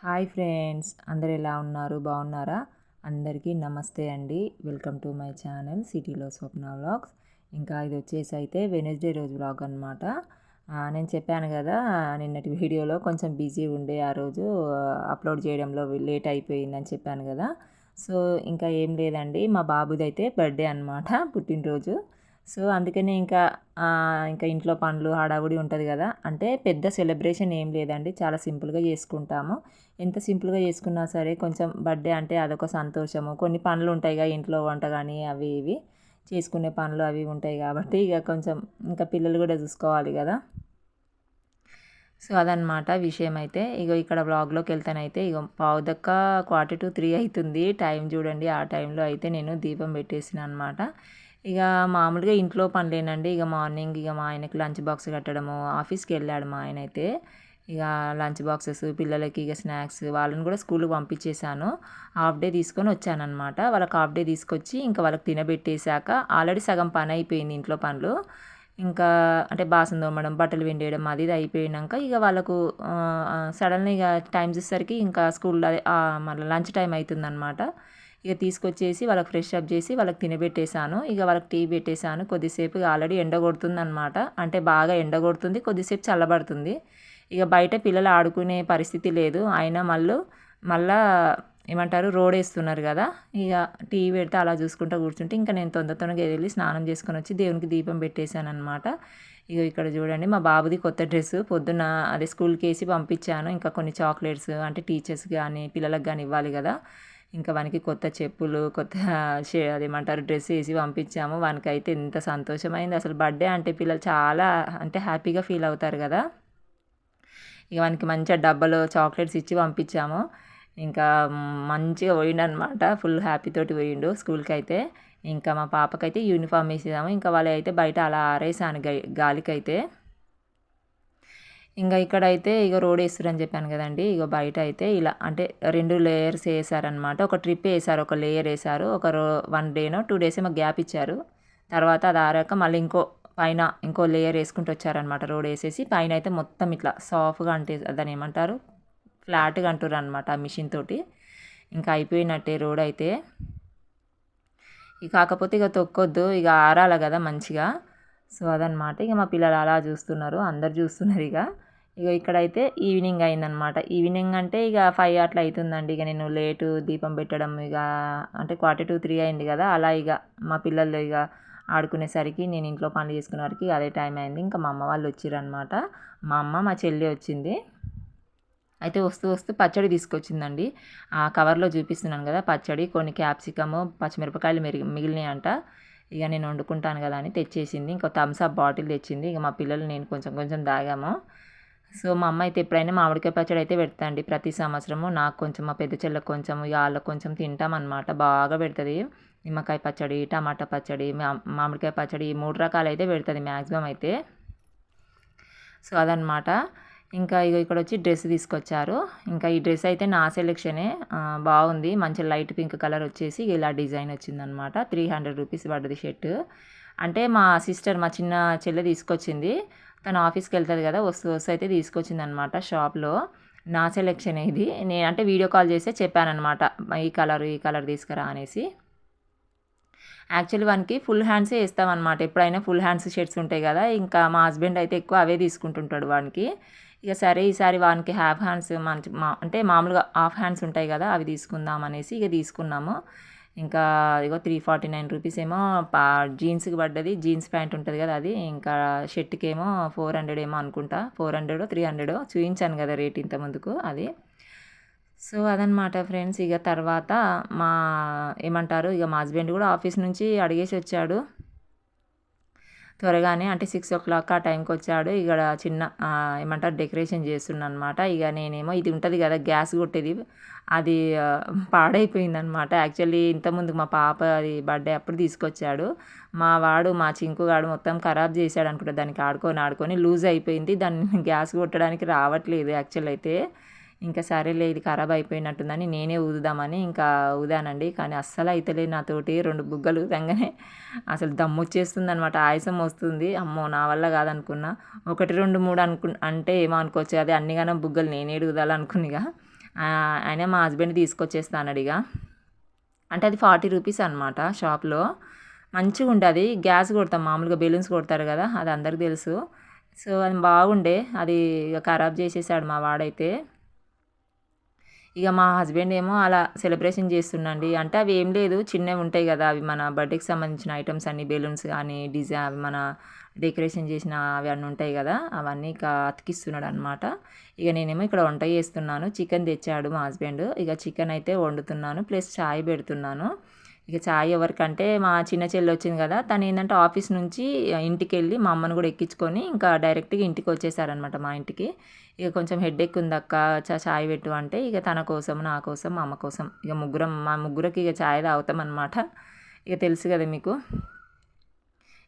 Hi friends, అందరు ఎలా ఉన్నారు? బాగున్నారా? అందరికీ నమస్తే అండి. వెల్కమ్ టు మై ఛానల్ సిటీలో స్వప్న వ్లాగ్స్. ఇంకా ఇది వచ్చేసి అయితే వెనస్డే రోజు వ్లాగ్ అనమాట. నేను చెప్పాను కదా, నిన్నటి వీడియోలో కొంచెం బిజీ ఉండే ఆ రోజు అప్లోడ్ చేయడంలో లేట్ అయిపోయిందని చెప్పాను కదా. సో ఇంకా ఏం లేదండి, మా బాబుది అయితే బర్త్డే అనమాట, పుట్టినరోజు. సో అందుకనే ఇంకా ఇంట్లో పనులు హడావుడి ఉంటుంది కదా. అంటే పెద్ద సెలబ్రేషన్ ఏం లేదండి, చాలా సింపుల్గా చేసుకుంటాము. ఎంత సింపుల్గా చేసుకున్నా సరే కొంచెం బర్త్డే అంటే అదొక సంతోషము. కొన్ని పనులు ఉంటాయి కదా ఇంట్లో, వంట కానీ అవి ఇవి చేసుకునే పనులు అవి ఉంటాయి కాబట్టి ఇక కొంచెం ఇంకా పిల్లలు కూడా చూసుకోవాలి కదా. సో అదనమాట విషయం అయితే. ఇక్కడ వ్లాగ్లోకి వెళ్తానైతే పావుదక్క 2:45 అవుతుంది టైం చూడండి. ఆ టైంలో అయితే నేను దీపం పెట్టేసిన అనమాట. మామూలుగా ఇంట్లో పనులేనండి. మార్నింగ్ మా ఆయనకి లంచ్ బాక్స్ కట్టడము, ఆఫీస్కి వెళ్ళాడు మా ఆయన అయితే. లంచ్ బాక్సెస్ పిల్లలకి స్నాక్స్ వాళ్ళని కూడా స్కూల్కి పంపించేశాను. హాఫ్ డే తీసుకొని వచ్చానమాట. వాళ్ళకి హాఫ్ డే తీసుకొచ్చి ఇంకా వాళ్ళకి తినబెట్టేశాక ఆల్రెడీ సగం పని అయిపోయింది ఇంట్లో పనులు. ఇంకా అంటే బాసన తోమడం, బట్టలు పిండేయడం అది ఇది అయిపోయినాక వాళ్ళకు సడన్గా టైం చూసేసరికి ఇంకా స్కూల్లో మళ్ళీ లంచ్ టైం అవుతుందన్నమాట. తీసుకొచ్చేసి వాళ్ళకి ఫ్రెష్ అప్ చేసి వాళ్ళకి తినబెట్టేశాను. వాళ్ళకి టీ పెట్టేశాను. కొద్దిసేపు ఆల్రెడీ ఎండ కొడుతుందన్నమాట. అంటే బాగా ఎండ కొడుతుంది, కొద్దిసేపు చల్లబడుతుంది. బయట పిల్లలు ఆడుకునే పరిస్థితి లేదు. అయినా మళ్ళా ఏమంటారు, రోడ్ వేస్తున్నారు కదా. టీవీ పెడితే అలా చూసుకుంటూ కూర్చుంటే ఇంకా నేను తొందరగా వెళ్ళి స్నానం చేసుకొని వచ్చి దేవునికి దీపం పెట్టేశాను అనమాట. ఇక్కడ చూడండి, మా బాబుది కొత్త డ్రెస్సు పొద్దున్న అదే స్కూల్కి వేసి పంపించాను. ఇంకా కొన్ని చాక్లెట్స్ అంటే టీచర్స్ కానీ పిల్లలకు కానీ ఇవ్వాలి కదా. ఇంకా వానికి కొత్త చెప్పులు, కొత్త అదేమంటారు డ్రెస్ వేసి పంపించాము. వానికైతే ఎంత సంతోషమైంది అసలు. బర్త్డే అంటే పిల్లలు చాలా అంటే హ్యాపీగా ఫీల్ అవుతారు కదా. వానికి మంచిగా డబ్బాలో చాక్లెట్స్ ఇచ్చి పంపించాము. ఇంకా మంచిగా పోయిండనమాట, ఫుల్ హ్యాపీ తోటి పోయిండు స్కూల్కి అయితే. ఇంకా మా పాపకైతే యూనిఫామ్ వేసేసాము. ఇంకా వాళ్ళు అయితే బయట అలా ఆరేసాను గాలికైతే. ఇక్కడైతే రోడ్ వేస్తారని చెప్పాను కదండి. బయట అయితే ఇలా అంటే 2 లేయర్స్ వేసారనమాట. ఒక ట్రిప్ వేసారు, ఒక లేయర్ వేసారు. 1 డేనో 2 డేస్ ఏమో గ్యాప్ ఇచ్చారు. తర్వాత అది ఆరాక మళ్ళీ పైన ఇంకో లేయర్ వేసుకుంటూ వచ్చారనమాట. రోడ్ వేసేసి పైన అయితే మొత్తం ఇట్లా సాఫ్ట్గా అంటే దాన్ని ఏమంటారు, ఫ్లాట్గా అంటారు అనమాట ఆ మిషన్ తోటి. ఇంకా అయిపోయినట్టే రోడ్ అయితే. కాకపోతే తొక్కొద్దు, ఆరాల కదా మంచిగా. సో అదనమాట. మా పిల్లలు అలా చూస్తున్నారు, అందరు చూస్తున్నారు. ఇక్కడైతే ఈవినింగ్ అయిందనమాట. ఈవినింగ్ అంటే 5 అట్లా అవుతుందండి. నేను లేటు దీపం పెట్టడం అంటే 2:45 అయింది కదా. అలా మా పిల్లలు ఆడుకునేసరికి నేను ఇంట్లో పనులు చేసుకునే వరకు అదే టైం అయింది. ఇంకా మా అమ్మ వాళ్ళు వచ్చిరనమాట. మా అమ్మ మా చెల్లి వచ్చింది. అయితే వస్తూ పచ్చడి తీసుకొచ్చిందండి. ఆ కవర్లో చూపిస్తున్నాను కదా పచ్చడి. కొన్ని క్యాప్సికము, పచ్చిమిరపకాయలు మిగిలినాయంట. నేను వండుకుంటాను కదా అని తెచ్చేసింది. ఇంకో థమ్స్ అప్ బాటిల్ తెచ్చింది. మా పిల్లలు నేను కొంచెం కొంచెం తాగాము. సో మా అమ్మ అయితే ఎప్పుడైనా మామిడికాయ పచ్చడి అయితే పెడతాండి ప్రతి సంవత్సరము. నాకు కొంచెం, మా పెద్ద చెల్లకు కొంచెం, వాళ్ళకి కొంచెం తింటామన్నమాట. బాగా పెడుతుంది. నిమ్మకాయ పచ్చడి, టమాటా పచ్చడి, మామిడికాయ పచ్చడి, ఈ 3 రకాలు అయితే పెడుతుంది మ్యాక్సిమం అయితే. సో అదనమాట. ఇక్కడ వచ్చి డ్రెస్ తీసుకొచ్చారు. ఈ డ్రెస్ అయితే నా సెలెక్షనే. బాగుంది, మంచి లైట్ పింక్ కలర్ వచ్చేసి ఇలా డిజైన్ వచ్చిందనమాట. 300 రూపీస్ పడ్డది షర్టు. అంటే మా సిస్టర్, మా చిన్న చెల్లె తీసుకొచ్చింది. తను ఆఫీస్కి వెళ్తుంది కదా, వస్తూ అయితే తీసుకొచ్చింది అనమాట షాప్లో. నా సెలెక్షన్ ఇది. నేను అంటే వీడియో కాల్ చేస్తే చెప్పానమాట, ఈ కలర్ తీసుకురా అనేసి. యాక్చువల్లీ వానికి ఫుల్ హ్యాండ్సే వేస్తామన్నమాట. ఎప్పుడైనా ఫుల్ హ్యాండ్స్ షర్ట్స్ ఉంటాయి కదా, ఇంకా మా హస్బెండ్ అయితే ఎక్కువ అవే తీసుకుంటుంటాడు వానికి. సరే ఈసారి వానికి హాఫ్ హ్యాండ్స్ అంటే మామూలుగా హాఫ్ హ్యాండ్స్ ఉంటాయి కదా, అవి తీసుకుందాం అనేసి తీసుకున్నాము. 349 రూపీస్ ఏమో జీన్స్కి పడ్డది. జీన్స్ ప్యాంట్ ఉంటుంది కదా అది. ఇంకా షర్ట్కి ఏమో 400 ఏమో అనుకుంటా, 400 300 చూపించాను కదా రేట్ ఇంత ముందుకు అది. సో అదనమాట ఫ్రెండ్స్. తర్వాత ఏమంటారు, మా హస్బెండ్ కూడా ఆఫీస్ నుంచి అడిగేసి వచ్చాడు త్వరగానే. అంటే 6 o'clock ఆ టైంకి వచ్చాడు. చిన్న ఏమంటారు డెకరేషన్ చేస్తున్నాను అనమాట. నేనేమో ఇది ఉంటుంది కదా గ్యాస్ కొట్టేది, అది పాడైపోయిందనమాట. యాక్చువల్లీ ఇంతకుముందు మా పాప అది బర్త్డే అప్పుడు తీసుకొచ్చాడు. మా చింకుగాడు మొత్తం ఖరాబ్ చేశాడు అనుకుంటా. దానికి ఆడుకొని లూజ్ అయిపోయింది. దాన్ని గ్యాస్ కొట్టడానికి రావట్లేదు యాక్చువల్ అయితే. సరేలే ఇది ఖరాబ్ అయిపోయినట్టుందని నేనే ఊదుదామని ఊదానండి. కానీ అస్సలు అయితలేదు నాతోటి. 2 బుగ్గలు ఊదంగానే అసలు దమ్మొచ్చేస్తుంది అనమాట, ఆయాసం వస్తుంది. అమ్మో నా వల్ల కాదనుకున్నా. 1 2 3 అంటే ఏమో అనుకోవచ్చు, అదే అన్నిగానం బుగ్గలు నేనే ఊదాలనుకునిగా. అయినా మా హస్బెండ్ తీసుకొచ్చేస్తాను ఇక. అంటే అది 40 రూపీస్ అనమాట షాప్లో. మంచిగా ఉంటుంది. గ్యాస్ కొడతాం మామూలుగా, బెలూన్స్ కొడతారు కదా, అది అందరికి తెలుసు. సో అది బాగుండే, అది ఇక ఖరాబ్ చేసేసాడు మా వాడైతే. ఇక మా హస్బెండ్ ఏమో అలా సెలబ్రేషన్ చేస్తుండండి. అంటే అవి ఏం లేదు, చిన్నవి ఉంటాయి కదా, అవి మన బర్త్డేకి సంబంధించిన ఐటమ్స్ అన్ని, బెలూన్స్ కానీ డిజైన్ మన డెకరేషన్ చేసిన అవి అన్నీ ఉంటాయి కదా, అవన్నీ ఇక అతికిస్తున్నాడు అనమాట. ఇక నేనేమో ఇక్కడ వంట చేస్తున్నాను. చికెన్ తెచ్చాడు మా హస్బెండ్. ఇక చికెన్ అయితే వండుతున్నాను, ప్లస్ చాయ్ పెడుతున్నాను. ఇక చాయ్ ఎవరికంటే మా చిన్న చెల్లి వచ్చింది కదా, తను ఏంటంటే ఆఫీస్ నుంచి ఇంటికి వెళ్ళి మా అమ్మను కూడా ఎక్కించుకొని ఇంకా డైరెక్ట్గా ఇంటికి వచ్చేసారనమాట మా ఇంటికి. ఇక కొంచెం హెడేక్ ఉంది అక్క, చాయ్ పెట్టు అంటే ఇక తన కోసం, నా కోసం, మా అమ్మ కోసం, ఇక మా ముగ్గురికి ఇక చాయ్ తాగుతాం అనమాట. ఇక తెలుసు కదా మీకు.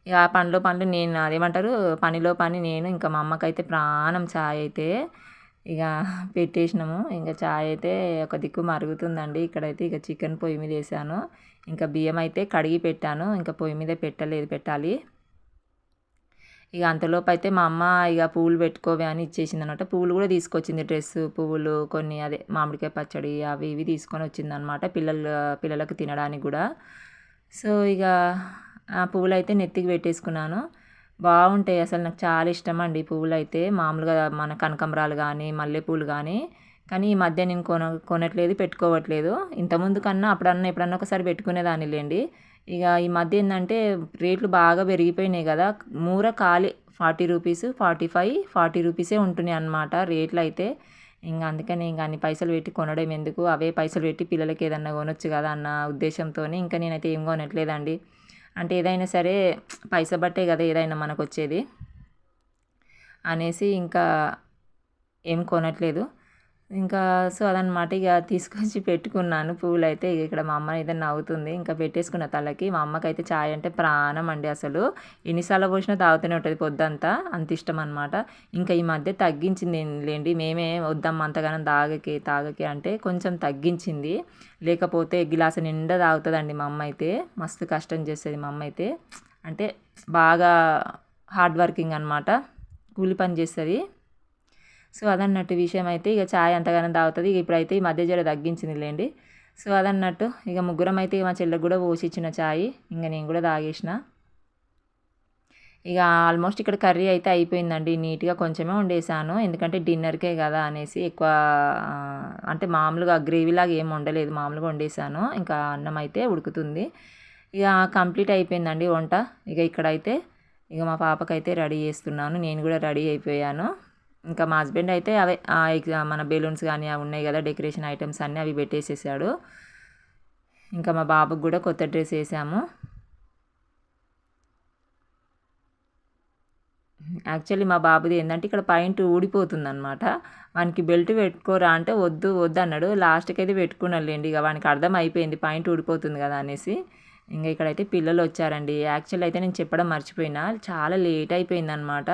ఇక ఆ పనిలో నేను, అదేమంటారు, పనిలో పని నేను, ఇంకా మా అమ్మకైతే ప్రాణం చాయ్ అయితే. ఇక పెట్టేసినాము. ఇంకా చాయ్ అయితే ఒక దిక్కు మరుగుతుందండి. ఇక్కడైతే ఇక చికెన్ పొయ్యి మీద వేసాను. ఇంకా బియ్యం అయితే కడిగి పెట్టాను, ఇంకా పొయ్యి మీద పెట్టాలి. ఇక అంతలోపు అయితే మా అమ్మ ఇక పువ్వులు పెట్టుకోవే అని ఇచ్చేసింది అనమాట. పువ్వులు కూడా తీసుకొచ్చింది, డ్రెస్సు పువ్వులు కొన్ని, అదే మామిడికాయ పచ్చడి అవి ఇవి తీసుకొని వచ్చిందనమాట, పిల్లలకు తినడానికి కూడా. సో ఇక ఆ పువ్వులు అయితే నెత్తికి పెట్టేసుకున్నాను. బాగుంటాయి అసలు, నాకు చాలా ఇష్టం అండి పువ్వులు అయితే. మామూలుగా మన కనకాంబరాలు కానీ, మల్లెపూలు కానీ ఈ మధ్య నేను కొనట్లేదు, పెట్టుకోవట్లేదు. ఇంతకుముందు కన్నా ఎప్పుడన్నా ఒకసారి పెట్టుకునేదాన్ని లేండి. ఇక ఈ మధ్య ఏంటంటే రేట్లు బాగా పెరిగిపోయినాయి కదా, మూర ఖాళీ 40 రూపీస్, 45, 40 రూపీసే ఉంటున్నాయి అన్నమాట రేట్లు అయితే. ఇంకా అందుకని ఇంకా అన్ని పైసలు పెట్టి కొనడం ఎందుకు, అవే పైసలు పెట్టి పిల్లలకి ఏదన్నా కొనొచ్చు కదా అన్న ఉద్దేశంతో ఇంకా నేనైతే ఏం కొనట్లేదండి. అంటే ఏదైనా సరే పైసా బట్టే కదా ఏదైనా మనకు వచ్చేది అనేసి ఇంకా ఏం కొనట్లేదు. ఇంకా సో అదనమాట. ఇక తీసుకొచ్చి పెట్టుకున్నాను పువ్వులు అయితే. ఇక్కడ మా అమ్మ అయితే నవ్వుతుంది. ఇంకా పెట్టేసుకున్న తలకి. మా అమ్మకైతే చాయ్ అంటే ప్రాణం అండి అసలు. ఎన్నిసార్లు పోసినా తాగుతూనే ఉంటుంది పొద్దంతా, అంత ఇష్టం అనమాట. ఇంకా ఈ మధ్య తగ్గించింది లేండి, మేమే వద్దమ్మ అంతగానం తాగకి అంటే కొంచెం తగ్గించింది. లేకపోతే గిలాస నిండా తాగుతుందండి మా అమ్మ అయితే. మస్తు కష్టం చేస్తుంది మా అమ్మ అయితే. అంటే బాగా హార్డ్ వర్కింగ్ అనమాట, కూలి పని చేస్తుంది. సో అదన్నట్టు విషయం అయితే. ఇక చాయ్ అంతగానం తాగుతుంది. ఇక ఇప్పుడైతే ఈ మధ్య జర తగ్గించింది లేండి. సో అదన్నట్టు ఇక ముగ్గురం అయితే మా చెల్లెకి కూడా పోసి ఇచ్చిన చాయ్, ఇంకా నేను కూడా తాగేసిన. ఇక ఆల్మోస్ట్ ఇక్కడ కర్రీ అయితే అయిపోయిందండి. నీట్గా కొంచెమే వండేసాను, ఎందుకంటే డిన్నర్కే కదా అనేసి. ఎక్కువ అంటే మామూలుగా గ్రేవీలాగా ఏం వండలేదు, మామూలుగా వండేసాను. ఇంకా అన్నం అయితే ఉడుకుతుంది. ఇక కంప్లీట్ అయిపోయిందండి వంట. ఇక ఇక్కడైతే ఇక మా పాపకైతే రెడీ చేస్తున్నాను, నేను కూడా రెడీ అయిపోయాను. ఇంకా మా హస్బెండ్ అయితే అవే మన బెలూన్స్ కానీ అవి ఉన్నాయి కదా, డెకరేషన్ ఐటమ్స్ అన్నీ అవి పెట్టేసేసాడు. ఇంకా మా బాబుకి కూడా కొత్త డ్రెస్ వేసాము. యాక్చువల్లీ మా బాబుది ఏంటంటే ఇక్కడ పాయింట్ ఊడిపోతుంది అనమాట. వానికి బెల్ట్ పెట్టుకోరా అంటే వద్దు అన్నాడు. లాస్ట్కి అయితే పెట్టుకున్నాడులేండి. ఇక వానికి అర్థం అయిపోయింది పాయింట్ ఊడిపోతుంది కదా అనేసి. ఇంకా ఇక్కడైతే పిల్లలు వచ్చారండి. యాక్చువల్లీ అయితే నేను చెప్పడం మర్చిపోయినా, చాలా లేట్ అయిపోయింది అనమాట.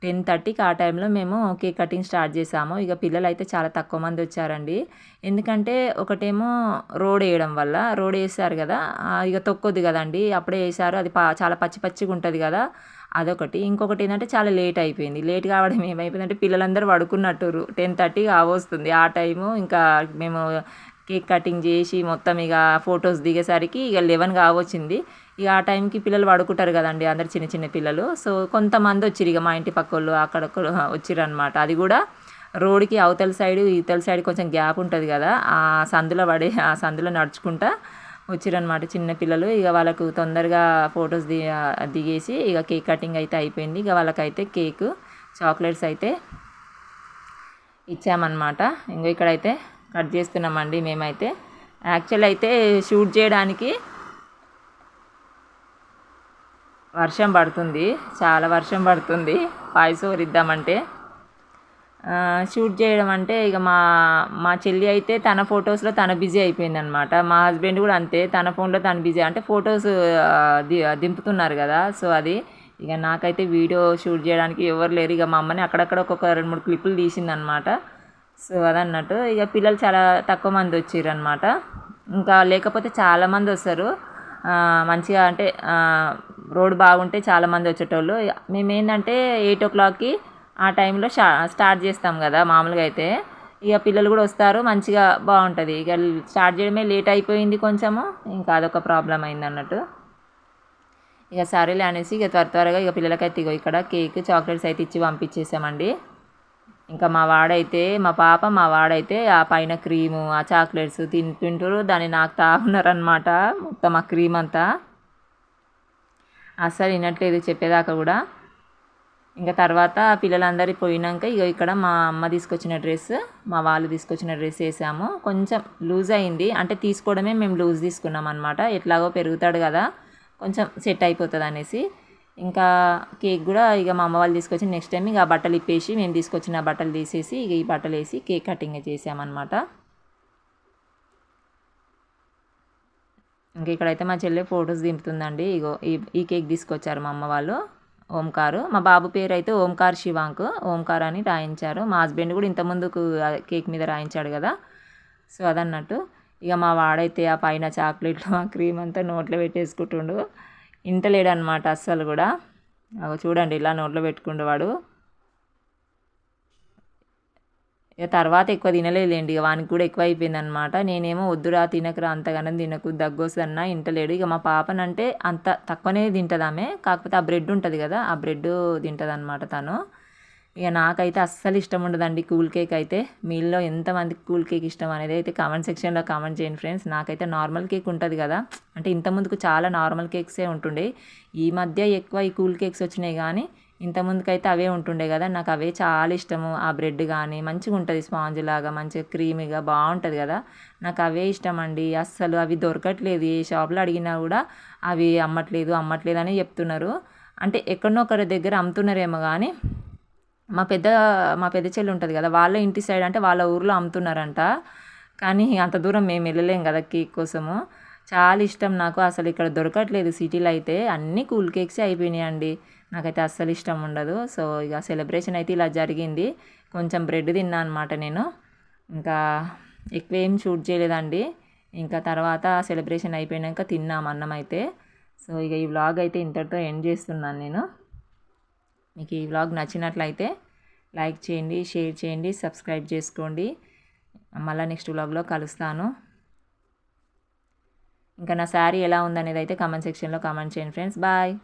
10:30కి ఆ టైంలో మేము కేక్ కటింగ్ స్టార్ట్ చేసాము. ఇక పిల్లలు అయితే చాలా తక్కువ మంది వచ్చారండి. ఎందుకంటే ఒకటేమో రోడ్ వేయడం వల్ల, రోడ్ వేసారు కదా, ఇక తొక్కొద్దు కదండి, అప్పుడే వేసారు, అది చాలా పచ్చిగా ఉంటుంది కదా, అదొకటి. ఇంకొకటి ఏంటంటే చాలా లేట్ అయిపోయింది. లేట్ కావడం ఏమైపోయిందంటే పిల్లలందరూ పడుకున్నట్టు 10:30 కావస్తుంది ఆ టైము. ఇంకా మేము కేక్ కటింగ్ చేసి మొత్తం ఇక ఫొటోస్ దిగేసరికి ఇక 11 కావచ్చింది. ఇక ఆ టైంకి పిల్లలు పడుకుంటారు కదండి, అందరు చిన్న పిల్లలు. సో కొంతమంది వచ్చిరు, ఇక మా ఇంటి పక్క వాళ్ళు అక్కడక్కడ వచ్చిర్రు అనమాట. అది కూడా రోడ్డుకి అవతల సైడ్ ఇవతల సైడ్ కొంచెం గ్యాప్ ఉంటుంది కదా, ఆ సందులో నడుచుకుంటా వచ్చిరనమాట చిన్న పిల్లలు. ఇక వాళ్ళకు తొందరగా ఫొటోస్ దిగేసి ఇక కేక్ కటింగ్ అయితే అయిపోయింది. ఇక వాళ్ళకైతే కేకు, చాక్లెట్స్ అయితే ఇచ్చామన్నమాట. ఇంకో ఇక్కడైతే కట్ చేస్తున్నామండి మేమైతే. యాక్చువల్ అయితే షూట్ చేయడానికి వర్షం పడుతుంది, చాలా వర్షం పడుతుంది. వాయిస్ ఓవర్ ఇద్దామంటే షూట్ చేయడం అంటే ఇక మా చెల్లి అయితే తన ఫొటోస్లో తన బిజీ అయిపోయింది అనమాట. మా హస్బెండ్ కూడా అంతే, తన ఫోన్లో తను బిజీ, అంటే ఫొటోస్ దింపుతున్నారు కదా. సో అది ఇక నాకైతే వీడియో షూట్ చేయడానికి ఎవరు లేరు. ఇక మా అమ్మని అక్కడక్కడ ఒక్కొక్క 2-3 క్లిప్పులు తీసిందనమాట. సో అదన్నట్టు ఇక పిల్లలు చాలా తక్కువ మంది వచ్చిర్రు అనమాట. ఇంకా లేకపోతే చాలామంది వస్తారు మంచిగా, అంటే రోడ్ బాగుంటే చాలామంది వచ్చేటోళ్ళు. మేము ఏంటంటే 8 o'clockకి ఆ టైంలో స్టార్ట్ చేస్తాం కదా మామూలుగా అయితే. ఇక పిల్లలు కూడా వస్తారు, మంచిగా బాగుంటుంది. ఇక స్టార్ట్ చేయడమే లేట్ అయిపోయింది కొంచెము, ఇంకా అదొక ప్రాబ్లం అయింది అన్నట్టు. ఇక సరేలే అనేసి ఇక త్వరగా ఇక పిల్లలకైతే ఇగో ఇక్కడ కేక్ చాక్లెట్స్ అయితే ఇచ్చి పంపించేసామండి. ఇంకా మా పాప మా వాడైతే ఆ పైన క్రీము ఆ చాక్లెట్స్ తింటుంటారు, దాన్ని నాకు తాగున్నారనమాట. మొత్తం ఆ క్రీమ్ అంతా అస్సలు వినట్లేదు చెప్పేదాకా కూడా. ఇంకా తర్వాత పిల్లలందరూ పోయినాక ఇక ఇక్కడ మా అమ్మ తీసుకొచ్చిన డ్రెస్, మా వాళ్ళు తీసుకొచ్చిన డ్రెస్ వేసాము. కొంచెం లూజ్ అయింది, అంటే తీసుకోవడమే మేము లూజ్ తీసుకున్నాం అనమాట. ఎట్లాగో పెరుగుతాడు కదా, కొంచెం సెట్ అయిపోతుంది అనేసి. ఇంకా కేక్ కూడా ఇక మా అమ్మ వాళ్ళు తీసుకొచ్చి నెక్స్ట్ టైం ఇక బట్టలు ఇప్పేసి మేము తీసుకొచ్చిన బట్టలు తీసేసి ఇక ఈ బట్టలు వేసి కేక్ కటింగ్ చేసామన్నమాట. ఇంక ఇక్కడైతే మా చెల్లె ఫొటోస్ దింపుతుందండి. ఇగో ఈ కేక్ తీసుకొచ్చారు మా అమ్మ వాళ్ళు, ఓంకారు. మా బాబు పేరు అయితే ఓంకార్ శివాంక్, ఓంకార్ అని రాయించారు. మా హస్బెండ్ కూడా ఇంతకుముందుకు కేక్ మీద రాయించాడు కదా, సో అదన్నట్టు. ఇక మా వాడైతే ఆ పైన చాక్లెట్లు ఆ క్రీమ్ అంతా నోట్లో పెట్టేసుకుంటుండు, ఇంటలేడు అనమాట అస్సలు కూడా. చూడండి ఇలా నోట్లో పెట్టుకుండు వాడు. ఇక తర్వాత ఎక్కువ తినలేదులేండి, ఇక వానికి కూడా ఎక్కువ అయిపోయింది అనమాట. నేనేమో వద్దురా తినకురా అంతగానం తినకు దగ్గొస్తుందన్నా ఇంటలేడు. ఇక మా పాపనంటే అంత తక్కువనే తింటుంది ఆమె, కాకపోతే ఆ బ్రెడ్ ఉంటుంది కదా ఆ బ్రెడ్ తింటుంది అనమాట తను. ఇక నాకైతే అస్సలు ఇష్టం ఉండదండి కూల్ కేక్ అయితే. మీలో ఎంతమందికి కూల్ కేక్ ఇష్టం అనేది అయితే కామెంట్ సెక్షన్లో కామెంట్ చేయండి ఫ్రెండ్స్. నాకైతే నార్మల్ కేక్ ఉంటుంది కదా, అంటే ఇంతకుముందుకు చాలా నార్మల్ కేక్సే ఉంటుండే, ఈ మధ్య ఎక్కువ ఈ కూల్ కేక్స్ వచ్చినాయి. కానీ ఇంతకుముందుకైతే అవే ఉంటుండే కదా, నాకు అవే చాలా ఇష్టము. ఆ బ్రెడ్ కానీ మంచిగా ఉంటుంది, స్పాంజ్ లాగా మంచిగా క్రీమీగా బాగుంటుంది కదా, నాకు అవే ఇష్టం అండి. అస్సలు అవి దొరకట్లేదు, ఏ షాప్లో అడిగినా కూడా అవి అమ్మట్లేదు అని చెప్తున్నారు. అంటే ఎక్కడనో ఒకరి దగ్గర అమ్ముతున్నారేమో కానీ మా పెద్ద చెల్లి ఉంటుంది కదా, వాళ్ళ ఇంటి సైడ్ అంటే వాళ్ళ ఊర్లో అమ్ముతున్నారంట. కానీ అంత దూరం మేము వెళ్ళలేం కదా కేక్ కోసము. చాలా ఇష్టం నాకు, అసలు ఇక్కడ దొరకట్లేదు సిటీలో అయితే, అన్నీ కూల్ కేక్సే అయిపోయినాయండి. నాకైతే అస్సలు ఇష్టం ఉండదు. సో ఇక సెలబ్రేషన్ అయితే ఇలా జరిగింది. కొంచెం బ్రెడ్ తిన్నా అనమాట నేను, ఇంకా ఎక్కువ ఏం షూట్ చేయలేదండి. ఇంకా తర్వాత సెలబ్రేషన్ అయిపోయాక తిన్నాం అన్నం అయితే. సో ఇక ఈ వ్లాగ్ అయితే ఇంతటితో ఎండ్ చేస్తున్నాను నేను. మీకు ఈ వ్లాగ్ నచ్చినట్లయితే లైక్ చేయండి, షేర్ చేయండి, సబ్స్క్రైబ్ చేసుకోండి. మళ్ళీ నెక్స్ట్ వ్లాగ్లో కలుస్తాను. ఇంకా నా శారీ ఎలా ఉందనేది అయితే కామెంట్ సెక్షన్లో కామెంట్ చేయండి ఫ్రెండ్స్. బాయ్.